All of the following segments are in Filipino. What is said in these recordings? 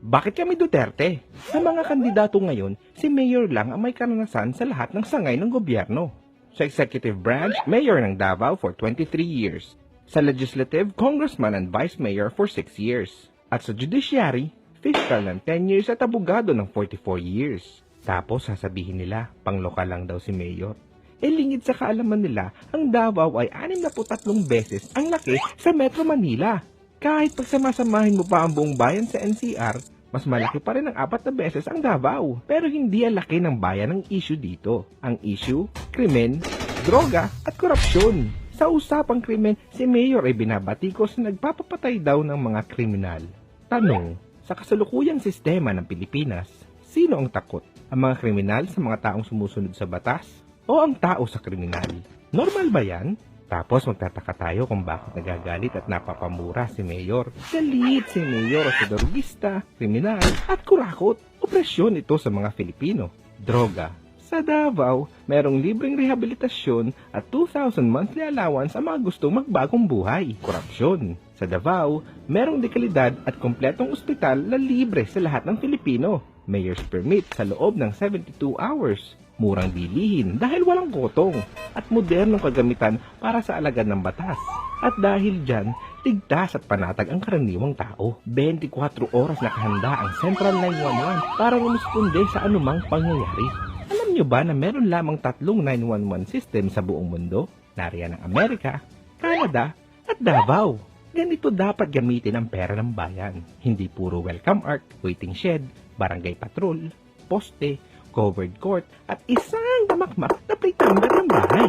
Bakit kami Duterte? Sa mga kandidato ngayon, si Mayor lang ang may karanasan sa lahat ng sangay ng gobyerno. Sa executive branch, Mayor ng Davao for 23 years. Sa legislative, Congressman and Vice Mayor for 6 years. At sa judiciary, fiscal ng 10 years at abogado ng 44 years. Tapos sasabihin nila, panglokal lang daw si Mayor. Lingid sa kaalaman nila, ang Davao ay 63 beses ang laki sa Metro Manila. Kahit pagsamasamahin mo pa ang buong bayan sa NCR, mas malaki pa rin ang 4 na beses ang Davao. Pero hindi ang laki ng bayan ang issue dito. Ang issue, krimen, droga at korupsyon. Sa usapang krimen, si Mayor ay binabatikos na nagpapapatay daw ng mga kriminal. Tanong, sa kasalukuyang sistema ng Pilipinas, sino ang takot? Ang mga kriminal sa mga taong sumusunod sa batas? O ang tao sa kriminal? Normal ba yan? Tapos magtataka tayo kung bakit nagagalit at napapamura si Mayor. Galit si Mayor sa drogista, kriminal at kurakot. Opresyon ito sa mga Filipino. Droga. Sa Davao, merong libreng rehabilitasyon at 2,000 monthly allowance ang mga gustong magbagong buhay. Korupsyon. Sa Davao, merong dekalidad at kompletong ospital na libre sa lahat ng Filipino. Mayor's permit sa loob ng 72 hours. Murang bilihin dahil walang kotong at modernong kagamitan para sa alagad ng batas. At dahil dyan, ligtas at panatag ang karaniwang tao. 24 oras nakahanda ang Central 911 para rumisponde sa anumang pangyayari. Alam nyo ba na meron lamang 3 911 system sa buong mundo? Nariyan ang Amerika, Canada at Davao. Ganito dapat gamitin ang pera ng bayan. Hindi puro welcome ark, waiting shed, barangay patrol, poste, covered court, at isang damakmak na plate number ng bahay.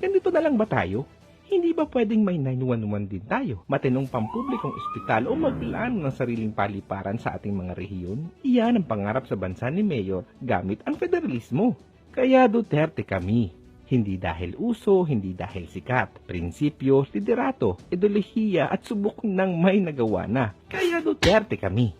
Ganito na lang ba tayo? Hindi ba pwedeng may 911 din tayo? Matinong pampublikong ospital o maglaan ng sariling paliparan sa ating mga rehiyon? Iyan ang pangarap sa bansa ni Mayor gamit ang federalismo. Kaya Duterte kami. Hindi dahil uso, hindi dahil sikat. Prinsipyo, liderato, ideolohiya at subok ng may nagawa na. Kaya Duterte kami.